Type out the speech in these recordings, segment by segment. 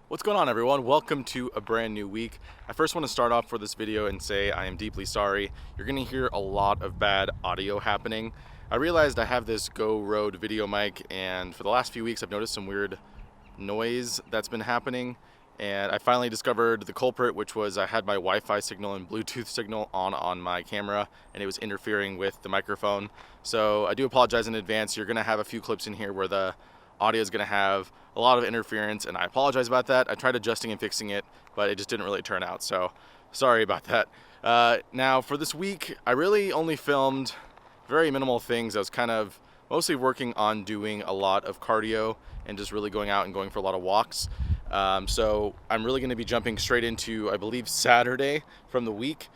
What's going on, everyone? Welcome to a brand new week. I first want to start off for this video and say I am deeply sorry. You're going to hear a lot of bad audio happening. I realized I have this Go Rode video mic, and for the last few weeks I've noticed some weird noise that's been happening, and I finally discovered the culprit, which was I had my Wi-Fi signal and Bluetooth signal on my camera, and it was interfering with the microphone. So I do apologize in advance. You're going to have a few clips in here where the audio is going to have a lot of interference, and I apologize about that. I tried adjusting and fixing it, but it just didn't really turn out, so sorry about that. Now for this week, I really only filmed very minimal things. I was kind of mostly working on doing a lot of cardio and just really going out and going for a lot of walks. So I'm really going to be jumping straight into, I believe, Saturday from the week.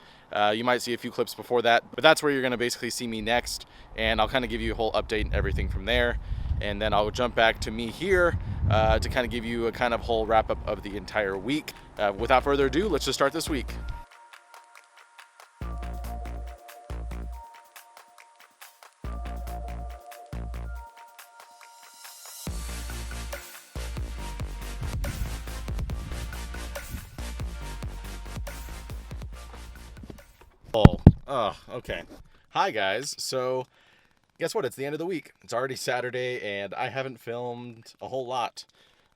You might see a few clips before that, but that's where you're going to basically see me next, and I'll kind of give you a whole update and everything from there. And then I'll jump back to me here to kind of give you a kind of whole wrap up of the entire week. Without further ado, let's just start this week. Okay. Hi guys. So guess what? It's the end of the week. It's already Saturday, and I haven't filmed a whole lot.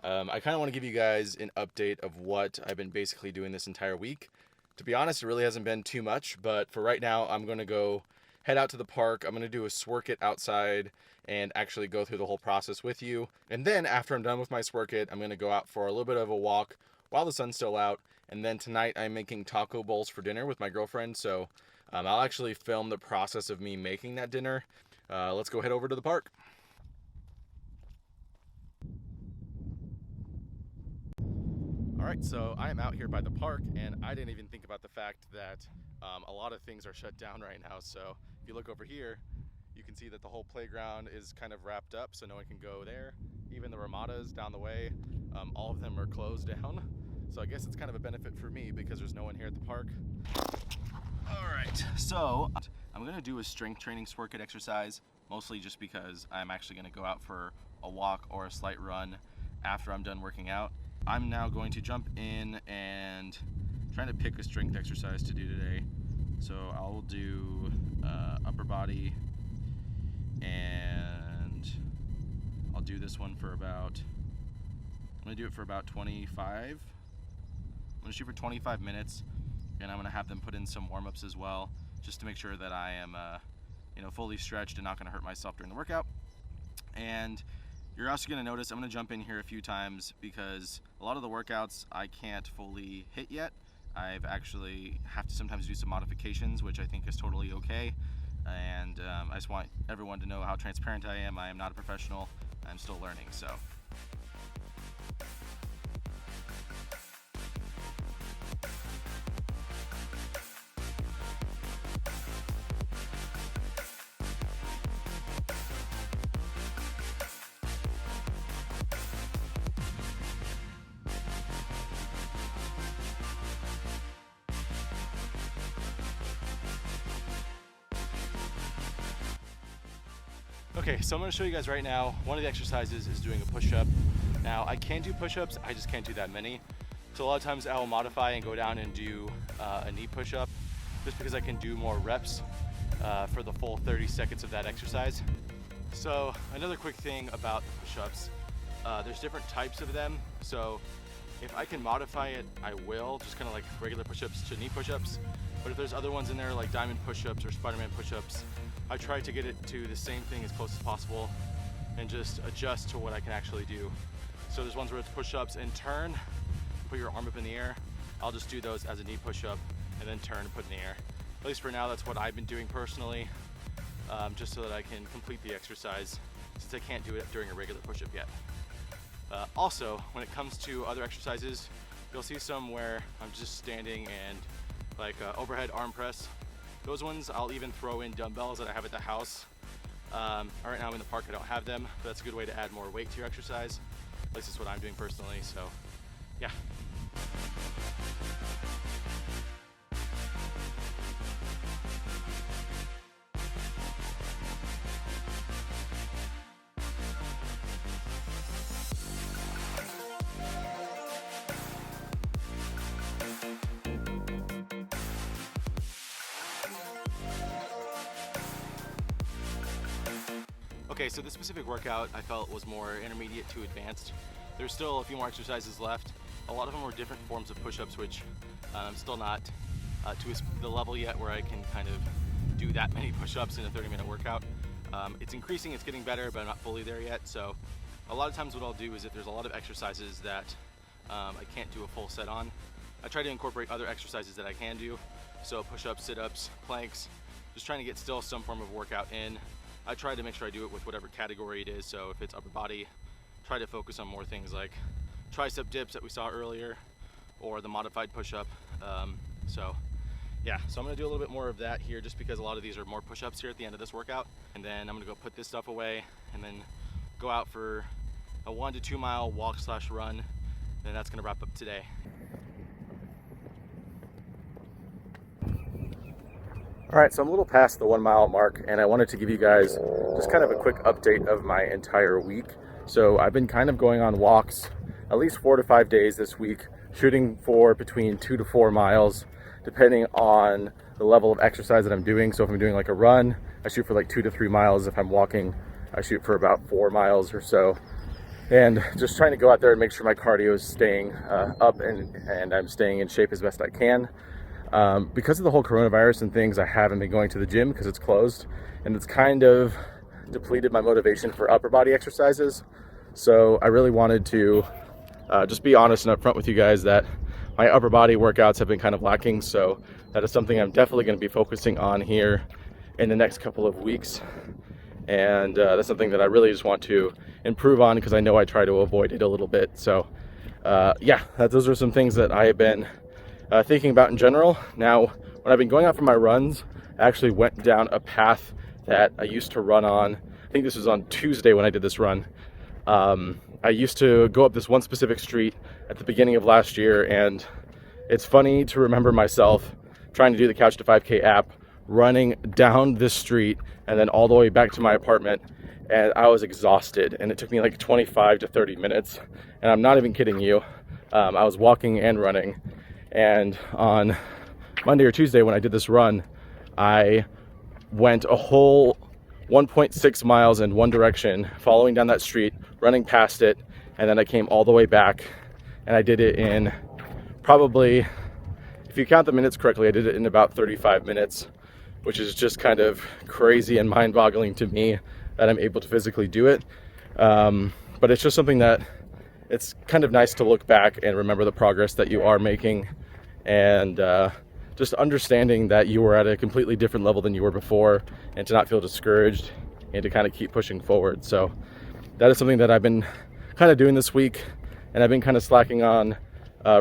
I kind of want to give you guys an update of what I've been basically doing this entire week. To be honest, it really hasn't been too much, but for right now, I'm going to go head out to the park. I'm going to do a Sworkit outside and actually go through the whole process with you. And then after I'm done with my Sworkit, I'm going to go out for a little bit of a walk while the sun's still out. And then tonight, I'm making taco bowls for dinner with my girlfriend, so I'll actually film the process of me making that dinner. Let's go head over to the park. Alright, so I am out here by the park, and I didn't even think about the fact that a lot of things are shut down right now. So if you look over here, you can see that the whole playground is kind of wrapped up, so no one can go there. Even the Ramadas down the way, all of them are closed down. So I guess it's kind of a benefit for me because there's no one here at the park. Alright, so I'm going to do a strength training Sworkit exercise, mostly just because I'm actually going to go out for a walk or a slight run after I'm done working out. I'm now going to jump in and trying to pick a strength exercise to do today. So I'll do upper body, and I'll do this one for about, I'm going to do it for about 25. I'm going to shoot for 25 minutes. And I'm going to have them put in some warm-ups as well, just to make sure that I am fully stretched and not going to hurt myself during the workout. And you're also going to notice I'm going to jump in here a few times because a lot of the workouts I can't fully hit yet. I've actually have to sometimes do some modifications, which I think is totally okay. And I just want everyone to know how transparent I am. I am not a professional. I'm still learning, so. Okay, so I'm going to show you guys right now, one of the exercises is doing a push-up. Now, I can do push-ups, I just can't do that many. So a lot of times I will modify and go down and do a knee push-up, just because I can do more reps for the full 30 seconds of that exercise. So another quick thing about push-ups, there's different types of them. So if I can modify it, I will, just kind of like regular push-ups to knee push-ups. But if there's other ones in there like diamond push-ups or Spider-Man push-ups, I try to get it to the same thing as close as possible and just adjust to what I can actually do. So there's ones where it's push-ups and turn, put your arm up in the air. I'll just do those as a knee push-up and then turn and put in the air. At least for now, that's what I've been doing personally, just so that I can complete the exercise, since I can't do it during a regular push-up yet. Also, when it comes to other exercises, you'll see some where I'm just standing and like overhead arm press. Those ones I'll even throw in dumbbells that I have at the house. Right now I'm in the park, I don't have them, but that's a good way to add more weight to your exercise. At least that's what I'm doing personally, so yeah. Okay, so this specific workout I felt was more intermediate to advanced. There's still a few more exercises left. A lot of them were different forms of push-ups, which I'm still not to the level yet where I can kind of do that many push-ups in a 30-minute workout. It's increasing, it's getting better, but I'm not fully there yet. So a lot of times what I'll do is if there's a lot of exercises that I can't do a full set on, I try to incorporate other exercises that I can do. So push-ups, sit-ups, planks, just trying to get still some form of workout in. I try to make sure I do it with whatever category it is. So if it's upper body, try to focus on more things like tricep dips that we saw earlier, or the modified push-up. So I'm gonna do a little bit more of that here just because a lot of these are more push-ups here at the end of this workout. And then I'm gonna go put this stuff away and then go out for a 1 to 2 mile walk/run. And that's gonna wrap up today. All right, so I'm a little past the 1 mile mark and I wanted to give you guys just kind of a quick update of my entire week. So I've been kind of going on walks at least 4 to 5 days this week, shooting for between 2 to 4 miles, depending on the level of exercise that I'm doing. So if I'm doing like a run, I shoot for like 2 to 3 miles. If I'm walking, I shoot for about 4 miles or so. And just trying to go out there and make sure my cardio is staying up and I'm staying in shape as best I can. Because of the whole coronavirus and things, I haven't been going to the gym because it's closed, and it's kind of depleted my motivation for upper body exercises. So I really wanted to just be honest and upfront with you guys that my upper body workouts have been kind of lacking. So that is something I'm definitely going to be focusing on here in the next couple of weeks. And that's something that I really just want to improve on because I know I try to avoid it a little bit. So those are some things that I have been thinking about in general. Now, when I've been going out for my runs, I actually went down a path that I used to run on. I think this was on Tuesday when I did this run. I used to go up this one specific street at the beginning of last year, and it's funny to remember myself trying to do the Couch to 5K app, running down this street and then all the way back to my apartment, and I was exhausted, and it took me like 25 to 30 minutes, and I'm not even kidding you. I was walking and running. And on Monday or Tuesday when I did this run, I went a whole 1.6 miles in one direction, following down that street, running past it, and then I came all the way back, and I did it in probably, if you count the minutes correctly, I did it in about 35 minutes, which is just kind of crazy and mind-boggling to me that I'm able to physically do it. But it's just something that it's kind of nice to look back and remember the progress that you are making, and just understanding that you were at a completely different level than you were before, and to not feel discouraged and to kind of keep pushing forward. So that is something that I've been kind of doing this week, and I've been kind of slacking on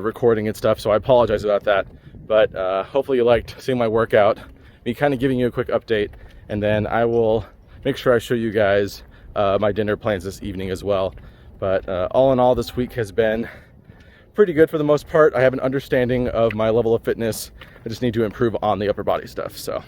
recording and stuff, so I apologize about that. But hopefully you liked seeing my workout, me kind of giving you a quick update, and then I will make sure I show you guys my dinner plans this evening as well. But all in all, this week has been pretty good for the most part. I have an understanding of my level of fitness. I just need to improve on the upper body stuff. So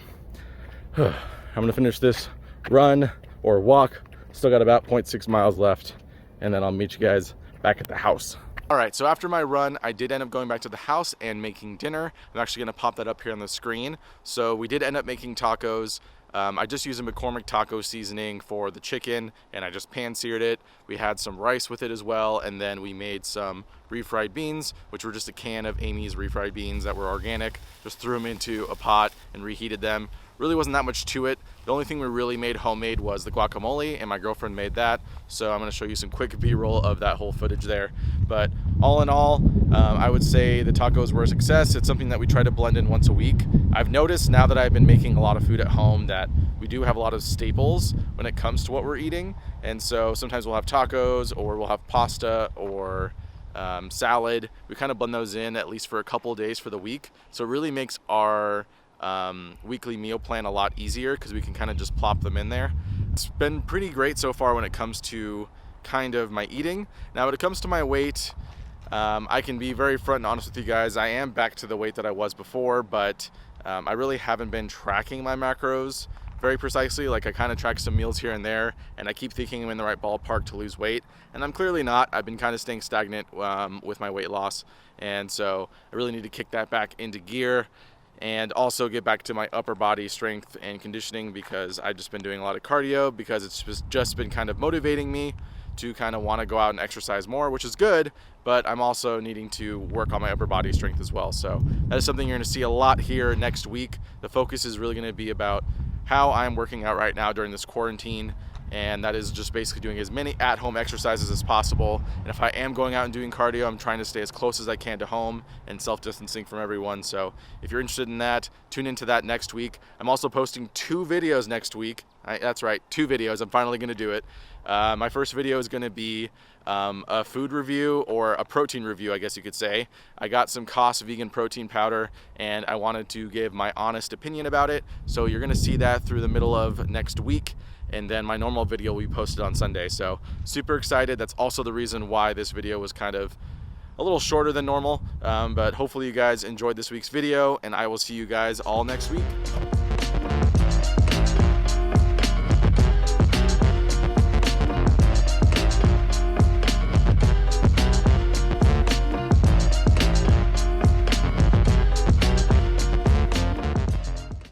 I'm gonna finish this run or walk. Still got about 0.6 miles left, and then I'll meet you guys back at the house. All right, so after my run, I did end up going back to the house and making dinner. I'm actually gonna pop that up here on the screen. So we did end up making tacos. I just used a McCormick taco seasoning for the chicken, and I just pan-seared it. We had some rice with it as well, and then we made some refried beans, which were just a can of Amy's refried beans that were organic. Just threw them into a pot and reheated them. Really wasn't that much to it. The only thing we really made homemade was the guacamole, and my girlfriend made that. So I'm gonna show you some quick B-roll of that whole footage there. But all in all, I would say the tacos were a success. It's something that we try to blend in once a week. I've noticed now that I've been making a lot of food at home that we do have a lot of staples when it comes to what we're eating. And so sometimes we'll have tacos, or we'll have pasta, or salad. We kind of blend those in at least for a couple of days for the week. So it really makes our weekly meal plan a lot easier because we can kind of just plop them in there. It's been pretty great so far when it comes to kind of my eating. Now when it comes to my weight, I can be very front and honest with you guys. I am back to the weight that I was before, but I really haven't been tracking my macros very precisely. Like I kind of track some meals here and there, and I keep thinking I'm in the right ballpark to lose weight, and I'm clearly not. I've been kind of staying stagnant with my weight loss, and so I really need to kick that back into gear. and also get back to my upper body strength and conditioning, because I've just been doing a lot of cardio because it's just been kind of motivating me to kind of want to go out and exercise more, which is good, but I'm also needing to work on my upper body strength as well. So that is something you're going to see a lot here next week. The focus is really going to be about how I'm working out right now during this quarantine, and that is just basically doing as many at-home exercises as possible. And if I am going out and doing cardio, I'm trying to stay as close as I can to home and self-distancing from everyone. So if you're interested in that, tune into that next week. I'm also posting 2 videos next week. That's right, 2 videos. I'm finally going to do it. My first video is going to be a food review, or a protein review, I guess you could say. I got some Cost vegan protein powder, and I wanted to give my honest opinion about it. So you're going to see that through the middle of next week, and then my normal video will be posted on Sunday. So super excited. That's also the reason why this video was kind of a little shorter than normal, but hopefully you guys enjoyed this week's video, and I will see you guys all next week.